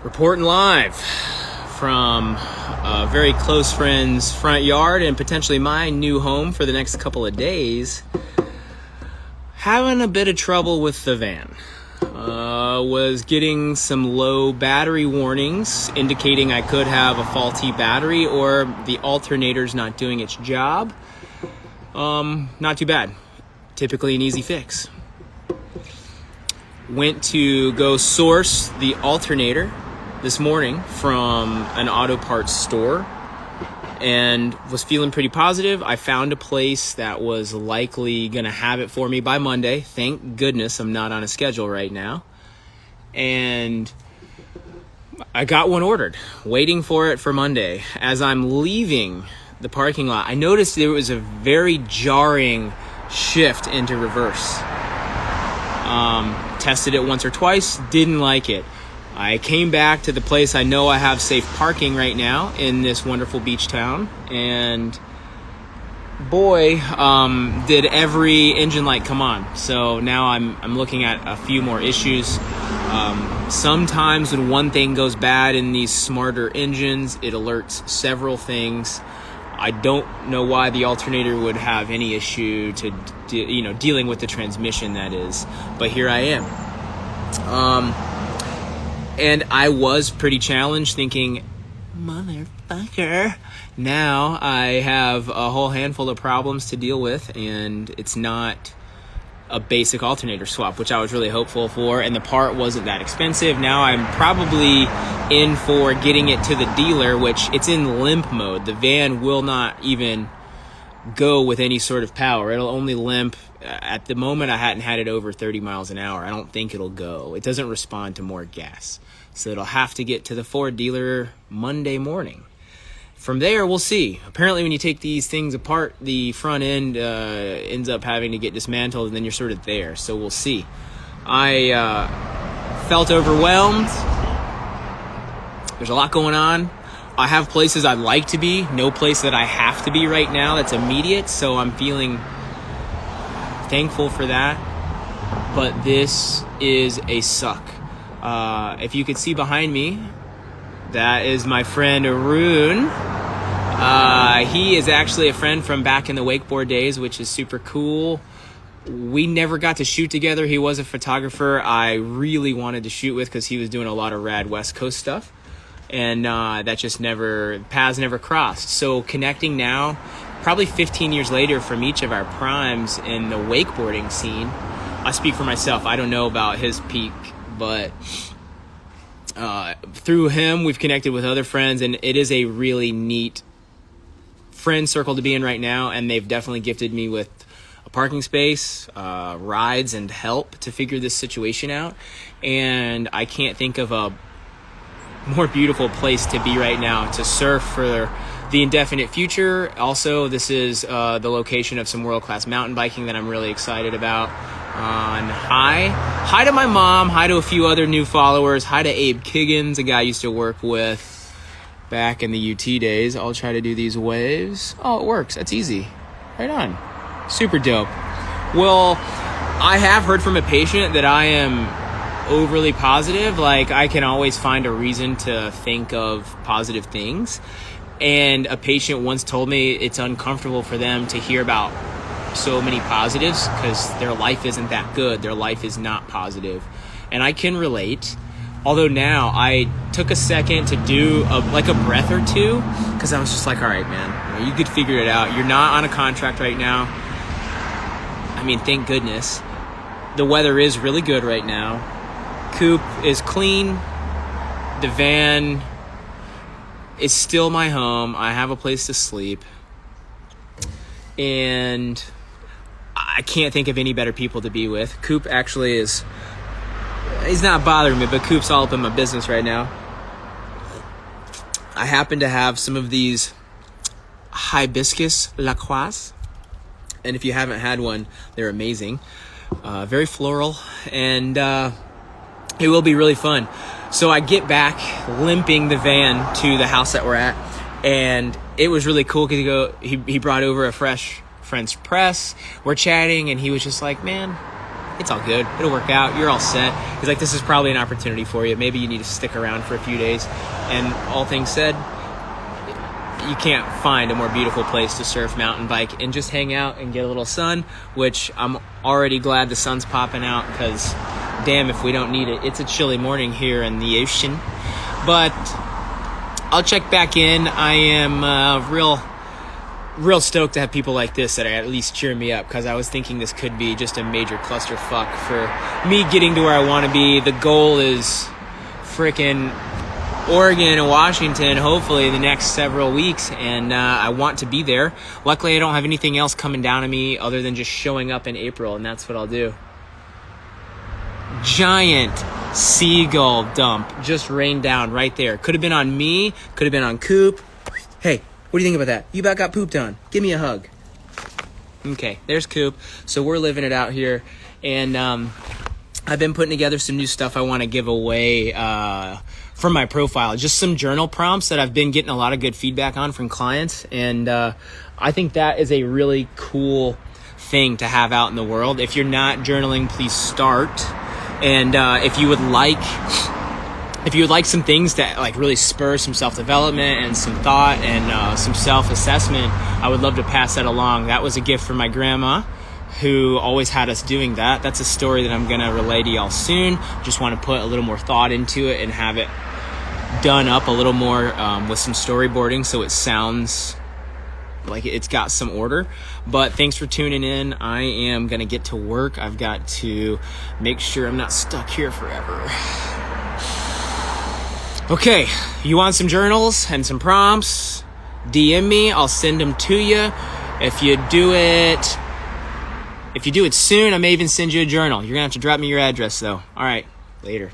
Reporting live from a very close friend's front yard and potentially my new home for the next couple of days. Having a bit of trouble with the van. Was getting some low battery warnings indicating I could have a faulty battery or the alternator's not doing its job. Not too bad. Typically an easy fix. Went to go source the alternator this morning from an auto parts store and was feeling pretty positive. I found a place that was likely gonna have it for me by Monday. Thank goodness I'm not on a schedule right now. And I got one ordered, waiting for it for Monday. As I'm leaving the parking lot, I noticed there was a very jarring shift into reverse. Tested it once or twice, didn't like it. I came back to the place I know I have safe parking right now in this wonderful beach town, and boy, did every engine light come on. So now I'm looking at a few more issues. Sometimes when one thing goes bad in these smarter engines, it alerts several things. I don't know why the alternator would have any issue to dealing with the transmission, that is, but here I am. And I was pretty challenged, thinking, motherfucker. Now I have a whole handful of problems to deal with, and it's not a basic alternator swap, which I was really hopeful for, and the part wasn't that expensive. Now I'm probably in for getting it to the dealer, which it's in limp mode. The van will not even go with any sort of power. It'll only limp. At the moment, I hadn't had it over 30 miles an hour. I don't think it'll go. It doesn't respond to more gas. So it'll have to get to the Ford dealer Monday morning. From there, we'll see. Apparently, when you take these things apart, the front end ends up having to get dismantled, and then you're sort of there. So we'll see. I felt overwhelmed. There's a lot going on. I have places I'd like to be. No place that I have to be right now that's immediate. So I'm feeling thankful for that. But this is a suck. If you could see behind me, that is my friend Arun. He is actually a friend from back in the wakeboard days, which is super cool. We never got to shoot together. He was a photographer I really wanted to shoot with because he was doing a lot of rad West Coast stuff. And that just paths never crossed. So connecting now, probably 15 years later from each of our primes in the wakeboarding scene. I speak for myself. I don't know about his peak, but through him, we've connected with other friends, and it is a really neat friend circle to be in right now, and they've definitely gifted me with a parking space, rides, and help to figure this situation out. And I can't think of a more beautiful place to be right now to surf for the indefinite future. Also, this is the location of some world-class mountain biking that I'm really excited about. Hi to my mom, hi to a few other new followers, hi to Abe Kiggins, a guy I used to work with back in the UT days. I'll try to do these waves. Oh, it works. That's easy. Right on. Super dope. Well, I have heard from a patient that I am overly positive. Like, I can always find a reason to think of positive things. And a patient once told me it's uncomfortable for them to hear about so many positives because their life isn't that good. Their life is not positive. And I can relate. Although now I took a second to do a breath or two because I was just like, all right, man, you could figure it out. You're not on a contract right now. I mean, thank goodness. The weather is really good right now. Coop is clean. The van is still my home. I have a place to sleep. And I can't think of any better people to be with. Coop actually he's not bothering me, but Coop's all up in my business right now. I happen to have some of these hibiscus lacroix. And if you haven't had one, they're amazing. Very floral. And it will be really fun. So I get back limping the van to the house that we're at, and it was really cool because he brought over a fresh French press. We're chatting, and he was just like, man, it's all good. It'll work out. You're all set. He's like, this is probably an opportunity for you. Maybe you need to stick around for a few days. And all things said, you can't find a more beautiful place to surf, mountain bike, and just hang out and get a little sun, which I'm already glad the sun's popping out, because damn if we don't need it. It's a chilly morning here in the ocean. But I'll check back in. I am real stoked to have people like this that are at least cheering me up, because I was thinking this could be just a major clusterfuck for me getting to where I want to be. The goal is frickin' Oregon and Washington, hopefully in the next several weeks, and I want to be there. Luckily, I don't have anything else coming down to me other than just showing up in April, and that's what I'll do. Giant seagull dump just rained down right there. Could have been on me, could have been on Coop. Hey, what do you think about that? You about got pooped on. Give me a hug. Okay, there's Coop. So we're living it out here, and I've been putting together some new stuff I want to give away from my profile. Just some journal prompts that I've been getting a lot of good feedback on from clients, and I think that is a really cool thing to have out in the world. If you're not journaling, please start. And if you would like some things that like really spur some self-development and some thought and some self-assessment, I would love to pass that along. That was a gift from my grandma, who always had us doing that. That's a story that I'm going to relay to y'all soon. Just want to put a little more thought into it and have it done up a little more with some storyboarding, so it sounds like it's got some order. But thanks for tuning in. I am going to get to work. I've got to make sure I'm not stuck here forever. Okay, you want some journals and some prompts? DM me. I'll send them to you. If you do it soon, I may even send you a journal. You're going to have to drop me your address, though. All right, later.